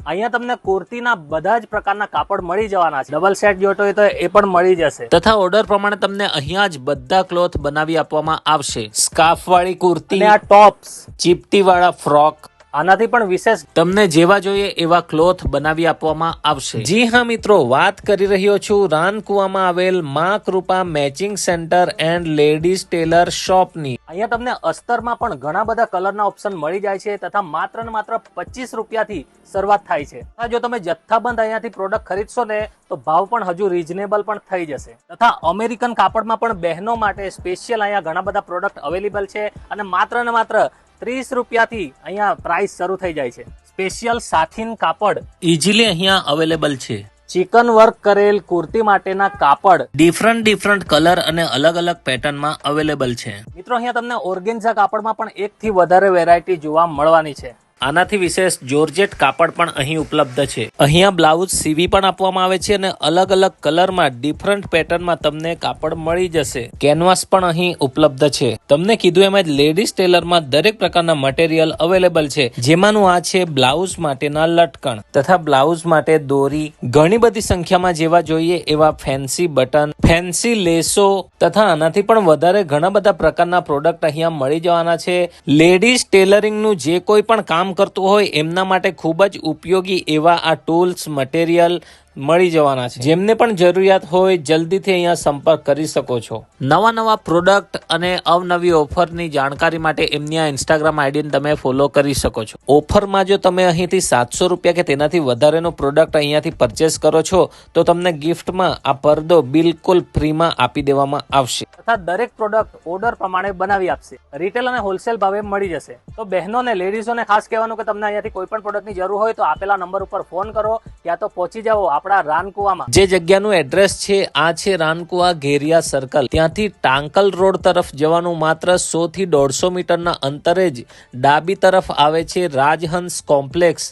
અહીંયા તમને કુર્તીના બધા જ પ્રકારના કાપડ મળી જવાના છે. ડબલ સેટ જોતો હોય તો એ પણ મળી જશે તથા ઓર્ડર પ્રમાણે તમને અહીંયા જ બધા ક્લોથ બનાવી આપવામાં આવશે. સ્કાર્ફ વાળી કુર્તી, આ ટોપ્સ, ચીપટી વાળા ફ્રોક, આનાથી પણ વિશેષ તમને જેવા જોઈએ એવા ક્લોથ બનાવી આપવામાં આવશે. જી હા મિત્રો, વાત કરી રહ્યો છું રાનકુવામાં આવેલ માં Krupa matching centre and ladies tailor શોપની. અહીંયા તમને અસ્તરમાં પણ ઘણા બધા કલરના ઓપ્શન મળી જાય છે તથા માત્ર ને માત્ર 25 રૂપિયાથી શરૂઆત થાય છે. જો તમે જથ્થાબંધ અહીંયાથી પ્રોડક્ટ ખરીદશો ને તો ભાવ પણ હજુ રીઝનેબલ પણ થઈ જશે. તથા અમેરિકન કાપડમાં પણ બહેનો માટે સ્પેશિયલ અહીંયા ઘણા બધા પ્રોડક્ટ અવેલેબલ છે અને માત્ર ને માત્ર 30 રૂપિયાથી અહીંયા પ્રાઇસ શરૂ થઈ જાય છે. સ્પેશિયલ સાથીન કાપડ ઇઝીલી અહીંયા અવેલેબલ છે. ચિકન વર્ક કરેલ કુર્તી માટેના કાપડ ડિફરન્ટ કલર અને અલગ અલગ પેટર્નમાં અવેલેબલ છે. મિત્રો અહીંયા તમને ઓર્ગેન્ઝા કાપડમાં પણ 1 થી વધારે વેરાયટી જોવા મળવાની છે. આનાથી વિશેષ જોર્જેટ કાપડ પણ અહીં ઉપલબ્ધ છે. અહીંયા બ્લાઉઝ સીવી પણ આપવામાં આવે છે અને અલગ અલગ કલરમાં ડિફરન્ટ પેટર્નમાં તમને કાપડ મળી જશે. કેનવાસ પણ અહીં ઉપલબ્ધ છે. તમને કીધું એમ જ લેડીઝ ટેલરમાં દરેક પ્રકારના મટીરિયલ અવેલેબલ છે, જેમાંનું આ છે બ્લાઉઝ માટેના લટકણ તથા બ્લાઉઝ માટે દોરી. ઘણી બધી સંખ્યામાં જેવા જોઈએ એવા ફેન્સી બટન, ફેન્સી લેસો તથા આનાથી પણ વધારે ઘણા બધા પ્રકારના પ્રોડક્ટ અહીંયા મળી જવાના છે. લેડીઝ ટેલરિંગનું જે કોઈ પણ કામ કરતું હોય એમના માટે ખૂબ જ ઉપયોગી એવા આ ટૂલ્સ મટીરિયલ મળી જવાના છે. જેમને પણ જરૂરિયાત હોય જલ્દીથી અહીંયા સંપર્ક કરી શકો છો. નવા પ્રોડક્ટ અને અવનવી ઓફરની જાણકારી માટે એમની આ ઇન્સ્ટાગ્રામ આઈડીને તમે ફોલો કરી શકો છો. ઓફરમાં જો તમે અહીંથી 700 રૂપિયા કે તેનાથી વધારેનો પ્રોડક્ટ અહીંયાથી પરચેસ કરો છો તો તમને ગિફ્ટમાં આ પડદો બિલકુલ ફ્રીમાં આપી દેવામાં આવશે તથા દરેક પ્રોડક્ટ ઓર્ડર પ્રમાણે બનાવી આપશે. રિટેલ અને હોલસેલ ભાવે મળી જશે. તો બહેનો અને લેડીઝોને ખાસ કહેવાનું કે તમને અહીંયાથી કોઈ પણ પ્રોડક્ટની જરૂર હોય તો આપેલા નંબર ઉપર ફોન કરો ત્યાં તો પહોંચી જાઓ આપણા રાનકુવામાં. જે જગ્યાનું એડ્રેસ છે આ છે રાનકુવા ઘેરિયા સર્કલ. ત્યાંથી ટાંકલ રોડ તરફ જવાનું માત્ર 100 થી 150 મીટરના અંતરે જ ડાબી તરફ આવે છે રાજહંસ કોમ્પ્લેક્સ.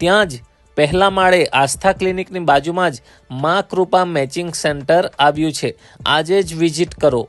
ત્યાં જ પહેલા માળે આસ્થા ક્લિનિકની બાજુમાં જ માં કૃપા મેચિંગ સેન્ટર આવ્યું છે. આજે જ વિઝિટ કરો.